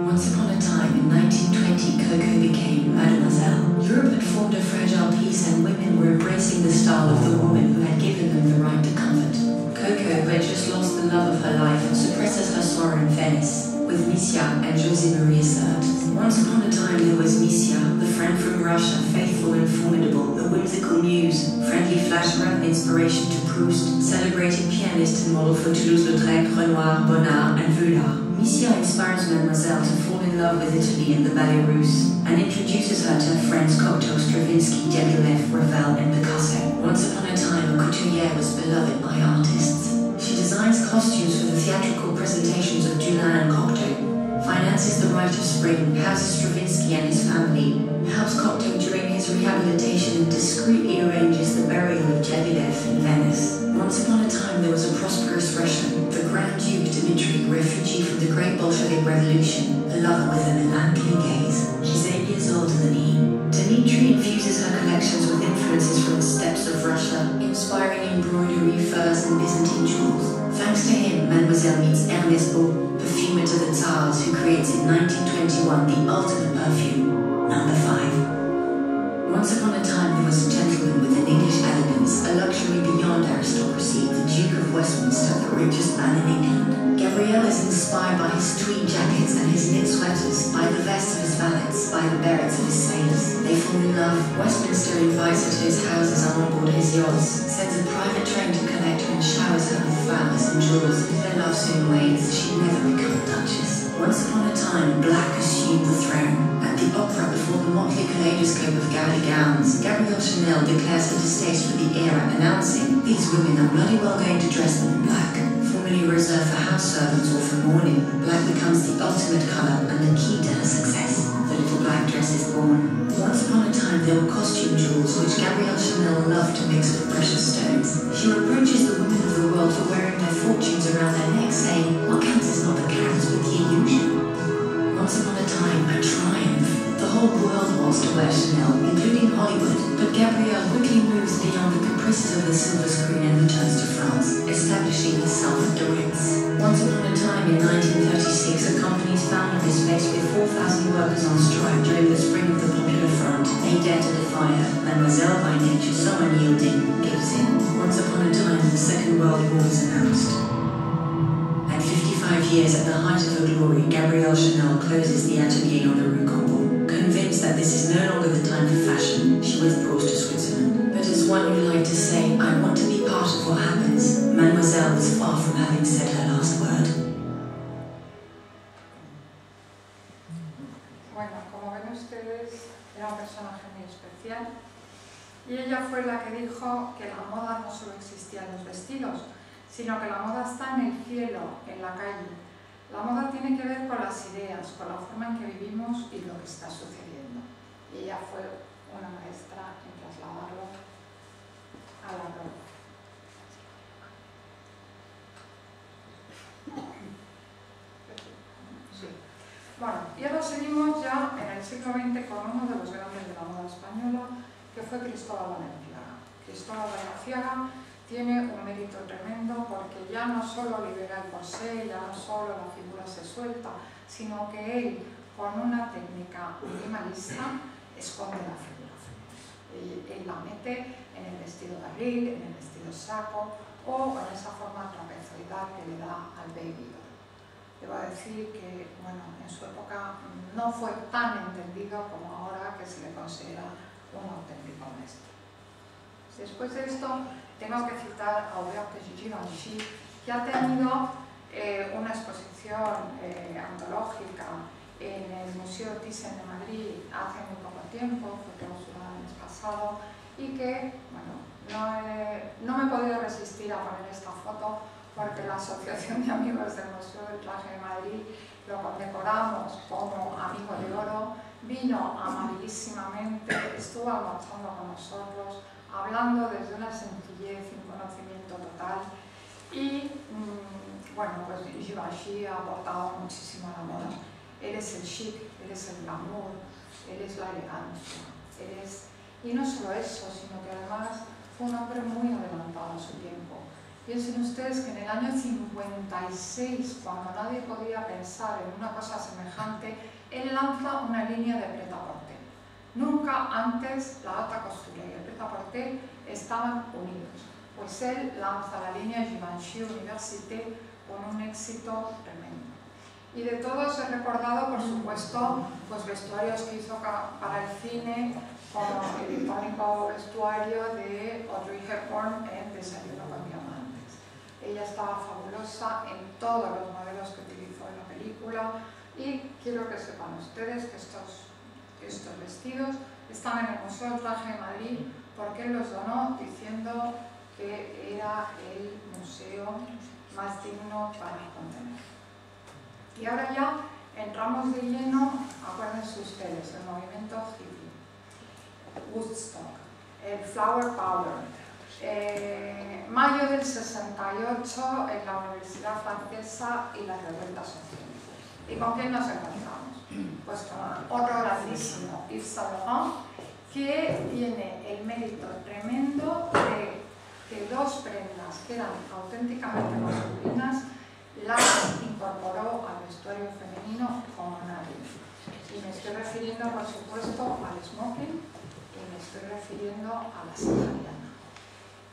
Once upon a time in 1920, Coco became Mademoiselle. Europe had formed a fragile peace and women were embracing the style of the woman who had given them the right to comfort. Coco, who had just lost the love of her life, suppresses her sorrow in Venice, with Misia and José Maria Sert. Once upon a time there was Misia, the friend from Russia, faithful and formidable, the whimsical muse, friendly flatterer, inspiration to Proust, celebrated pianist and model for Toulouse-Lautrec, Renoir, Bonnard and Vuillard. Misia inspires Mademoiselle to fall in love with Italy and the Ballet Russe, and introduces her to her friends Cocteau, Stravinsky, Diaghilev, Ravel and Picasso. Once upon a time, a couturière was beloved by artists. She designs costumes for the theatrical presentations of Dulin and Cocteau, finances the Rite of Spring, houses Stravinsky and his family, helps Cocteau during his rehabilitation and discreetly arranges the burial of Diaghilev in Venice. Once upon a time there was a prosperous Russian, the Grand Duke Dmitri, refugee from the Great Bolshevik Revolution, a lover with a melancholy gaze. She's 8 years older than he. Dmitri infuses her collections with influences from the steppes of Russia, inspiring embroidery, furs and Byzantine jewels. Thanks to him, Mademoiselle meets Ernest Beau, perfumer to the Tsars, who creates in 1921 the ultimate perfume, number 5. Once upon a time there was a gentleman with an English elegance, a luxury beyond aristocracy, the Duke of Westminster, the richest man in England. Gabrielle is inspired by his tweed jackets and his knit sweaters, by the vests of his valets, by the berets of his sailors. They fall in love. Westminster invites her to his houses and on board his yachts, sends a private train to collect her and showers her with flowers and jewels. Their love soon wanes, she never become a duchess. Once upon a time, black assumed the throne. At the opera, before the motley kaleidoscope of gaudy gowns, Gabrielle Chanel declares her distaste for the era, announcing, "These women are bloody well going to dress them in black." Formerly reserved for house servants or for mourning, black becomes the ultimate colour and the key to her success. The little black dress is born. Once upon a time there were costume jewels which Gabrielle Chanel loved to mix with precious stones. She reproaches the women of the world for wearing their fortunes around their necks, saying, "What counts is not the carats but the illusion." Once upon a time, a triumph. The whole world wants to wear Chanel, including Hollywood, but Gabrielle quickly moves beyond the caprices of the silver screen and returns to France, establishing herself at the Ritz. Once upon a time, in 1936, a company's founded is faced with 4,000 workers on strike during the spring of the Popular Front. They dare to defy her. Mademoiselle, by nature so unyielding, gives in. Once upon a time, the Second World War was announced. At 55 years at the height of her glory, Gabrielle Chanel closes the atelier on the Rue Cambon. Convinced that this is no longer the time for fashion, she withdraws to Switzerland. But as one would like to say, "I want to be part of what happens," Mademoiselle was far from having said her last word. Bueno, como ven ustedes, era un personaje muy especial y ella fue la que dijo que la moda no solo existía en los vestidos, sino que la moda está en el cielo, en la calle. La moda tiene que ver con las ideas, con la forma en que vivimos y lo que está sucediendo. Y ella fue una maestra en trasladarlo a la ropa. Sí. Bueno, y ahora seguimos ya en el siglo XX con uno de los grandes de la moda española, que fue Cristóbal Balenciaga. Cristóbal Balenciaga tiene un mérito tremendo porque ya no solo libera el corsé, ya no solo la figura se suelta, sino que él, con una técnica minimalista, esconde la figura. Él la mete en el vestido de abril, en el vestido saco o en esa forma trapezoidal que le da al baby doll. Debo decir que, bueno, en su época no fue tan entendido como ahora, que se le considera un auténtico maestro. Después de esto, tengo que citar a Auberge de Givenchy, que ha tenido una exposición antológica en el Museo Thyssen de Madrid hace muy poco tiempo, fue clausurada el mes pasado, y que, bueno, no me he podido resistir a poner esta foto porque la Asociación de Amigos del Museo del Traje de Madrid lo condecoramos como amigo de oro, vino amabilísimamente, estuvo almorzando con nosotros, hablando desde una sencillez y un conocimiento total, y bueno, pues Givenchy ha aportado muchísimo a la moda. Él es el chic, él es el glamour, él es la elegancia, y no solo eso, sino que además fue un hombre muy adelantado a su tiempo. Piensen ustedes que en el año 56, cuando nadie podía pensar en una cosa semejante, él lanza una línea de prêt-à-porter. Nunca antes la alta costura y el prêt-à-porter estaban unidos. Pues él lanza la línea Givenchy Université con un éxito tremendo. Y de todos he recordado, por supuesto, pues vestuarios que hizo para el cine, como el icónico vestuario de Audrey Hepburn en Desayuno con Diamantes. Ella estaba fabulosa en todos los modelos que utilizó en la película, y quiero que sepan ustedes que estos vestidos están en el Museo del Traje de Madrid porque él los donó diciendo que era el museo más digno para contener. Y ahora ya entramos de lleno, acuérdense ustedes, el movimiento hippie, Woodstock, el Flower Power, mayo del 68 en la Universidad Francesa y las revueltas sociales. ¿Y con quién nos encontramos? Pues con otro grandísimo, Yves Saint Laurent, que tiene el mérito tremendo de que dos prendas que eran auténticamente masculinas las incorporó al vestuario femenino como nadie. Y me estoy refiriendo, por supuesto, al smoking, y me estoy refiriendo a la sahariana.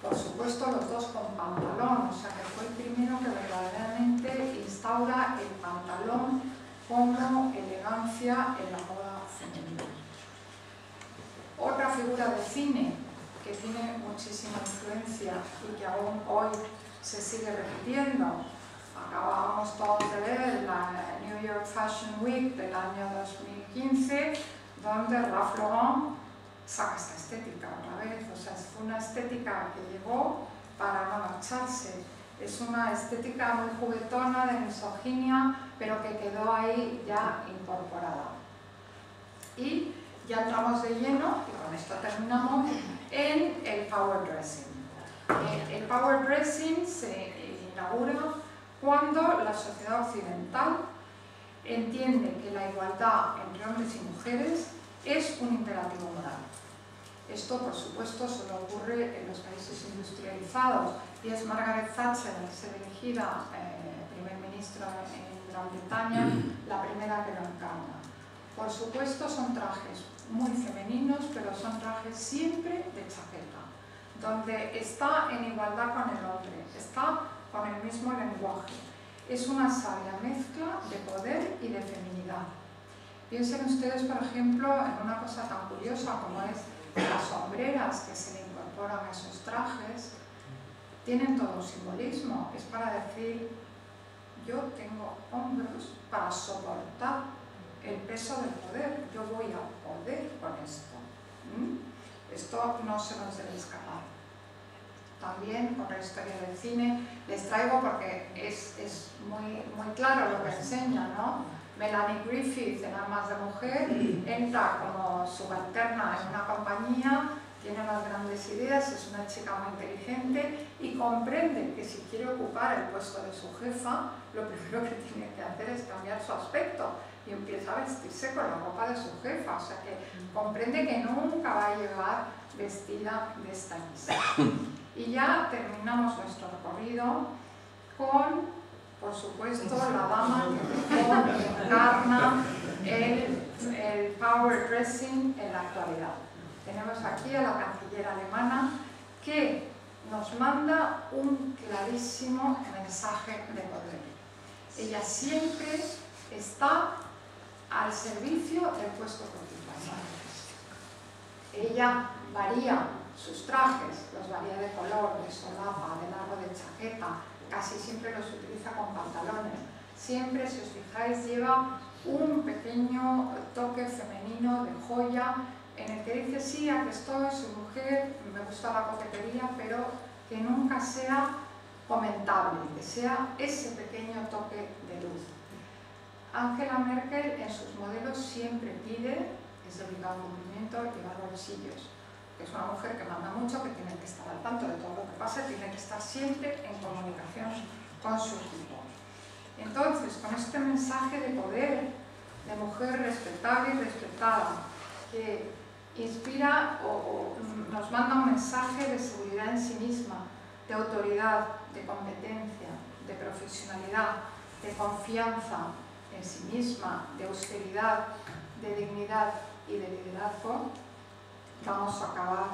Por supuesto, los dos con pantalón, o sea que fue el primero que verdaderamente instaura el pantalón como elegancia en la moda femenina. Otra figura de cine que tiene muchísima influencia y que aún hoy se sigue repitiendo. Acabábamos todos de ver la New York Fashion Week del año 2015, donde Ralph Lauren saca esta estética otra vez. O sea, fue una estética que llegó para no marcharse. Es una estética muy juguetona, de misoginia, pero que quedó ahí ya incorporada. Y ya entramos de lleno, y con esto terminamos, en el power dressing. El power dressing se inaugura cuando la sociedad occidental entiende que la igualdad entre hombres y mujeres es un imperativo moral. Esto, por supuesto, solo ocurre en los países industrializados, y es Margaret Thatcher, al ser elegida primer ministra en Gran Bretaña, la primera que lo encarna. Por supuesto, son trajes muy femeninos, pero son trajes siempre de chaqueta, donde está en igualdad con el hombre, está con el mismo lenguaje. Es una sabia mezcla de poder y de feminidad. Piensen ustedes, por ejemplo, en una cosa tan curiosa como es las sombreras que se le incorporan a esos trajes. Tienen todo un simbolismo. Es para decir, yo tengo hombros para soportar el peso del poder. Yo voy a poder con esto. Esto no se nos debe escapar. También con la historia del cine les traigo, porque es muy claro lo que enseña, ¿no? Melanie Griffith en Armas de Mujer entra como subalterna en una compañía, tiene unas grandes ideas, es una chica muy inteligente y comprende que si quiere ocupar el puesto de su jefa, lo primero que tiene que hacer es cambiar su aspecto y empieza a vestirse con la ropa de su jefa. O sea que comprende que nunca va a llegar vestida de esta lista. Y ya terminamos nuestro recorrido con, por supuesto, la dama que encarna el power dressing en la actualidad. Tenemos aquí a la canciller alemana que nos manda un clarísimo mensaje de poder. Ella siempre está al servicio del puesto que ocupa. Ella varía sus trajes, los varía de color, de solapa, de largo, de chaqueta, casi siempre los utiliza con pantalones. Siempre, si os fijáis, lleva un pequeño toque femenino de joya en el que dice, sí, aquí estoy, soy mujer, me gusta la coquetería, pero que nunca sea comentable, que sea ese pequeño toque de luz. Angela Merkel en sus modelos siempre pide, es delicado cumplimiento, llevar bolsillos. Es una mujer que manda mucho, que tiene que estar al tanto de todo lo que pasa, tiene que estar siempre en comunicación con su equipo. Entonces, con este mensaje de poder, de mujer respetable y respetada, que inspira o nos manda un mensaje de seguridad en sí misma, de autoridad, de competencia, de profesionalidad, de confianza en sí misma, de austeridad, de dignidad y de liderazgo, vamos a acabar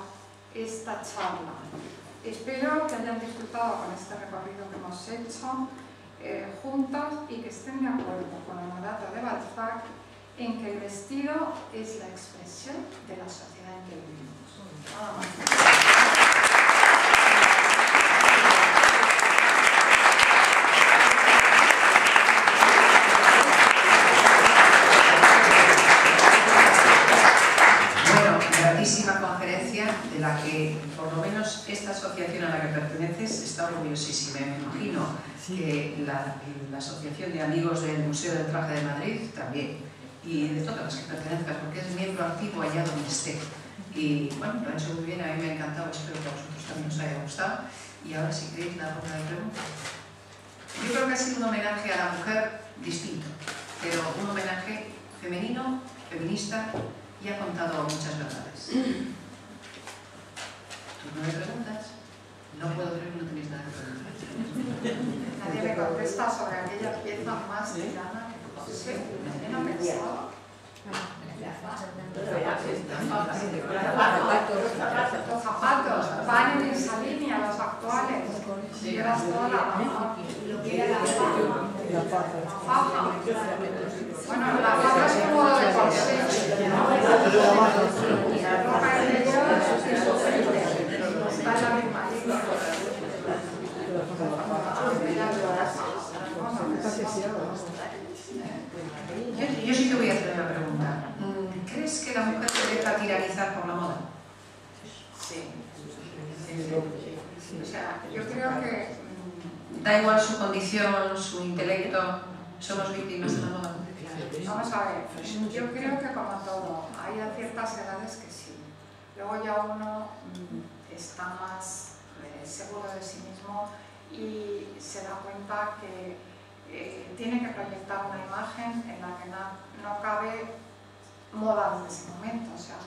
esta charla. Espero que hayan disfrutado con este recorrido que hemos hecho juntas y que estén de acuerdo con el mandato de Balzac en que el vestido es la expresión de la sociedad en que vivimos. Nada más. Conferencia de la que, por lo menos, esta asociación a la que perteneces está orgullosísima. Me imagino que la Asociación de Amigos del Museo del Traje de Madrid también, y de todas las que pertenezcas, porque es miembro activo allá donde esté. Y bueno, lo han hecho muy bien, a mí me ha encantado, espero que a vosotros también os haya gustado. Y ahora, si queréis, la ronda de preguntas. Yo creo que ha sido un homenaje a la mujer distinto, pero un homenaje femenino, feminista, y ha contado muchas verdades. ¿Tú no me preguntas? No puedo creer que no tenéis nada que preguntar. Nadie me contesta sobre aquella pieza más tirana que José. ¿No he pensado? Los zapatos van en esa línea, los actuales. Llevas toda la faja. Bueno, la faja es un modo de corsé. La ropa de ellos está en la misma línea. Yo sí te voy a hacer una pregunta. ¿Crees que la mujer se deja tiranizar por la moda? Sí. O sea, yo creo que... Da igual su condición, su intelecto, somos víctimas de la moda. Vamos a ver, yo creo que como todo, hay a ciertas edades que sí. Luego ya uno está más seguro de sí mismo y se da cuenta que tiene que proyectar una imagen en la que no cabe moda en ese momento. O sea,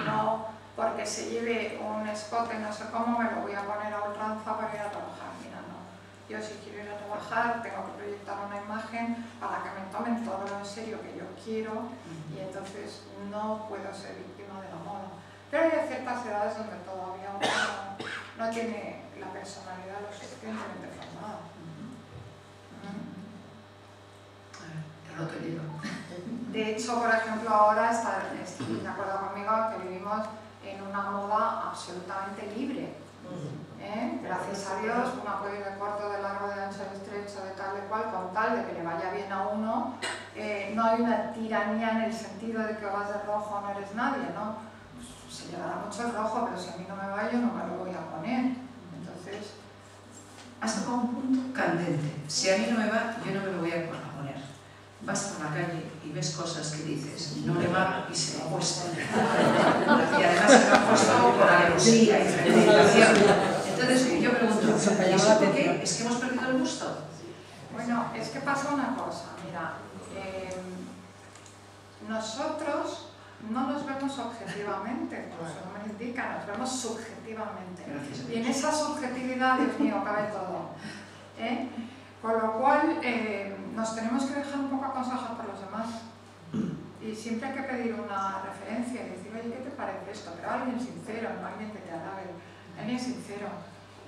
no porque se lleve un escote no sé cómo me lo voy a poner a ultranza para ir a trabajar. Mira, no. Yo si quiero ir a trabajar tengo que proyectar una imagen para que me tomen todo lo en serio que yo quiero y entonces no puedo ser víctima de la moda. Pero hay ciertas edades donde todavía uno no tiene la personalidad lo suficientemente formada. De hecho, por ejemplo, ahora estoy de acuerdo conmigo que vivimos en una moda absolutamente libre. Gracias a Dios, uno puede ir de corto, de largo, de ancho, de estrecho, de tal, de cual, con tal de que le vaya bien a uno. No hay una tiranía en el sentido de que vas de rojo no eres nadie, ¿no? Pues se llevará mucho el rojo, pero si a mí no me va, yo no me lo voy a poner. Entonces, has tocado un punto candente. Si a mí no me va, yo no me lo voy a poner. Vas por la calle y ves cosas que dices, no le va y se lo ha puesto. Y además se lo ha puesto con alevosía y premeditación. Entonces yo pregunto, ¿y eso por qué? ¿Es que hemos perdido el gusto? Bueno, es que pasa una cosa, mira, nosotros no nos vemos objetivamente, como su nombre indica, nos vemos subjetivamente. Y en esa subjetividad, Dios mío, cabe todo. Con lo cual, nos tenemos que dejar un poco aconsejar por los demás. Y siempre hay que pedir una referencia y decir, oye, ¿qué te parece esto? Pero alguien sincero, no alguien que te alabe, alguien sincero.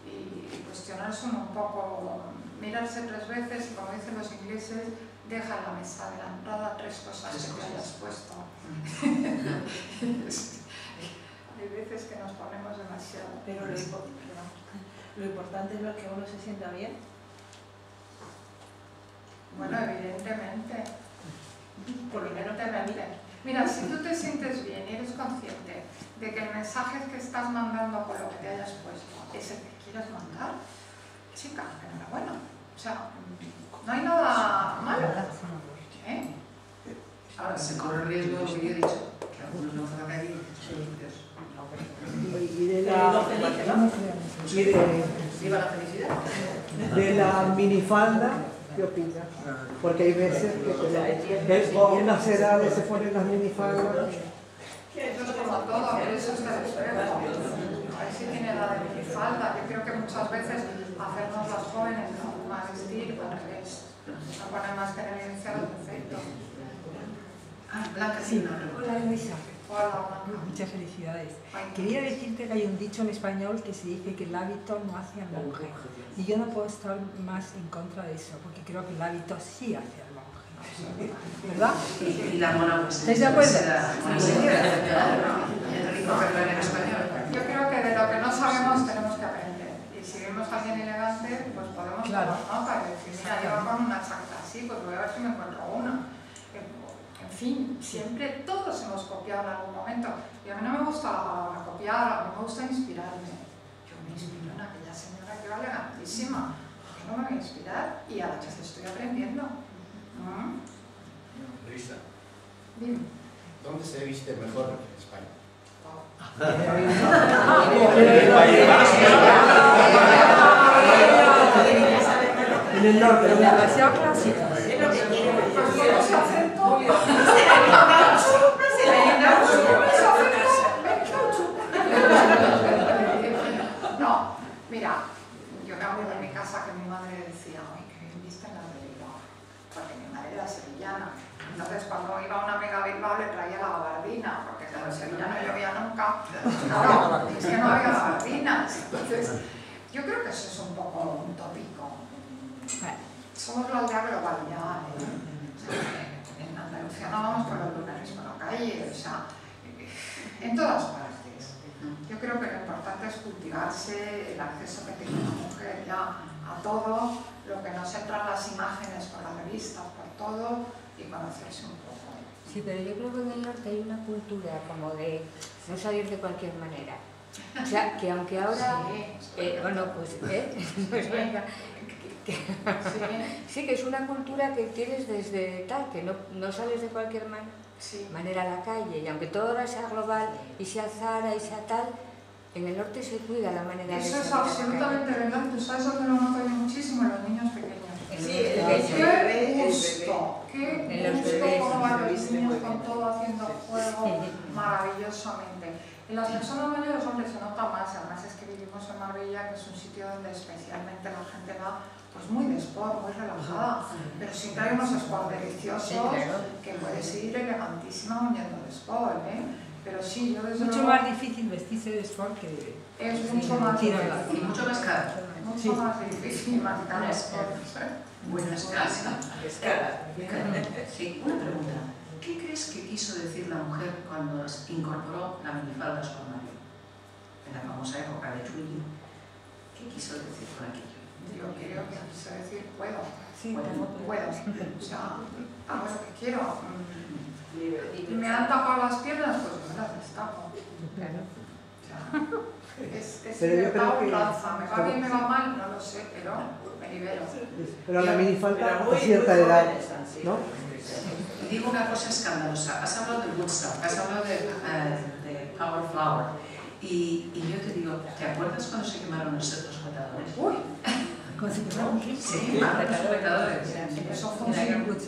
Y cuestionarse un poco mirarse 3 veces y, como dicen los ingleses, deja en la mesa de la entrada 3 cosas que te hayas puesto. Hay veces que nos ponemos demasiado. Pero lo importante es lo que uno se sienta bien. Bueno, evidentemente. Mira, si tú te sientes bien y eres consciente de que el mensaje que estás mandando con lo que te hayas puesto es el que quieres mandar, chica, enhorabuena. O sea, no hay nada malo. ¿Eh? Ahora, se corre el riesgo, que yo he dicho, que algunos no van a caer Y de ¡Viva la felicidad! de la minifalda, ¿qué opinas? Porque hay veces que en las edades se ponen las minifaldas. Eso es como todo, pero eso está de extremo. A ver si tiene edad de minifalda. Yo creo que muchas veces hacernos las jóvenes más vestir al revés. No poner más que en el inicial al defecto. Ah, Blanca, sí, no. Hola Luisa, Hola, Blanca. muchas felicidades. Ay, Quería decirte que hay un dicho en español que se dice que el hábito no hace al monje. Y yo no puedo estar más en contra de eso, porque creo que el hábito sí hace al monje. ¿Verdad? Y la mona, pues. ¿Estáis de acuerdo? Yo creo que de lo que no sabemos tenemos que aprender. Y si vemos a alguien elegante, pues podemos tomar nota y decir, mira, lleva con una chaqueta así, pues voy a ver si me encuentro una. En fin, siempre todos hemos copiado en algún momento. Y a mí no me gusta la palabra copiar, a mí me gusta inspirarme. Yo me inspiro en aquella señora que va elegantísima. ¿Por qué no me voy a inspirar? Y a la que estoy aprendiendo. Luisa, Dime. ¿dónde se viste mejor en España? En el norte. Demasiado clásico. No, mira, yo me acuerdo de mi casa que mi madre decía, ay, qué bien viste en la de Bilbao, porque mi madre era sevillana. Entonces, cuando iba una amiga a Bilbao le traía la gabardina, porque en Sevilla no llovía nunca. Claro, es que no había gabardinas. Entonces, yo creo que eso es un poco un tópico. Somos la aldea global ya, en Andalucía no vamos con los lunares por la calle, o sea, en todas partes. Yo creo que lo importante es cultivarse el acceso que tiene la mujer ya a todo, lo que nos entran las imágenes por las revistas, por todo, y conocerse un poco. Sí, pero yo creo que en el norte hay una cultura como de no salir de cualquier manera. O sea, que aunque ahora... bueno, pues... pues venga, sí, que es una cultura que tienes desde tal, que no sales de cualquier manera a la calle, y aunque todo ahora sea global, y sea Zara, y sea tal, en el norte se cuida la manera de salir. Eso es absolutamente verdad, tú sabes dónde lo noto yo muchísimo, en los niños pequeños. Qué gusto, cómo van los niños con todo haciendo juego maravillosamente. En las personas mayores, hombre, se nota más, además es que vivimos en Marbella, que es un sitio donde especialmente la gente va pues muy de sport, muy relajada, pero siempre hay unos sports deliciosos que puedes ir elegantísima huyendo de sport, pero sí, yo desde mucho luego... más difícil vestirse de sport que... Es mucho más difícil. Y mucho más caro. Mucho más difícil, más caro. Bueno, es cara. Es cara. Sí, una pregunta. ¿Qué crees que quiso decir la mujer cuando incorporó la minifalda a su armario? En la famosa época de Twilly. ¿Qué quiso decir con aquello? Yo creo que quiso decir puedo. Sí, puedo. O sea, hago lo que quiero. ¿Me han tapado las piernas? Pues me las destapo. Es libertad o ultranza. ¿Me va bien, me va mal? No lo sé, pero me libero. Pero la minifalda a cierta edad, ¿no? Y digo una cosa escandalosa. Has hablado de Woodstock, has hablado de Power Flower. Y yo te digo, ¿te acuerdas cuando se quemaron los sujetadores? ¡Uy! Sí, los sujetadores. Eso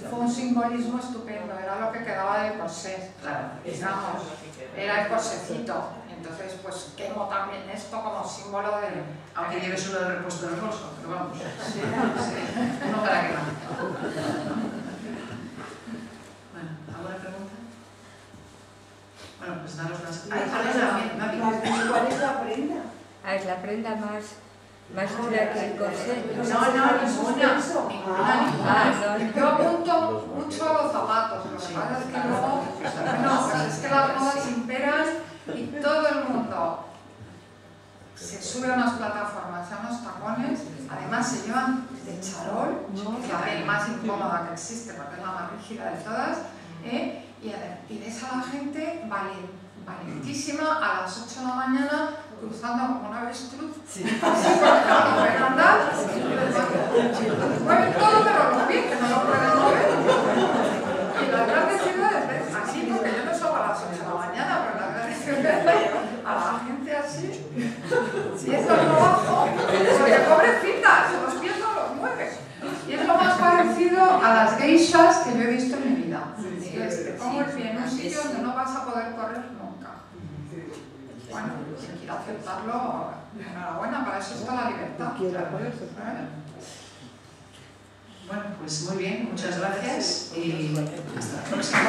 fue un simbolismo estupendo, era lo que quedaba del corsé. Claro. Digamos, era el corsecito. Entonces, pues quemo también esto como símbolo de... Aunque lleves uno de repuesto en el bolso, pero vamos. Sí. Uno para quemar. Bueno, ¿alguna pregunta? Bueno, pues daros las... ¿Cuál es la prenda? Es la prenda más Más dura que el corsé. No, ninguna. Yo apunto mucho a los zapatos, lo que pasa es que luego, pues es que las modas imperan y todo el mundo se sube a unas plataformas, a unos tacones, además se llevan de charol, que es la más incómoda que existe porque es la más rígida de todas, y ves a la gente valentísima a las 8 de la mañana cruzando como una avestruz, así porque pueden andar, mueven todo pero los pies que no lo pueden mover. Y las grandes ciudades, así, porque yo no salgo a las 8 de la mañana, pero las grandes ciudades, a la gente así, y es lo trabajo, porque pobrecitas, los pies no los mueven. Y es lo más parecido a las geishas que yo he visto en mi vida. Te pongo el pie en un sitio donde no vas a poder correr nunca. Bueno, si quiere aceptarlo, enhorabuena, para eso está la libertad. Bueno, pues muy bien, muchas gracias y hasta la próxima.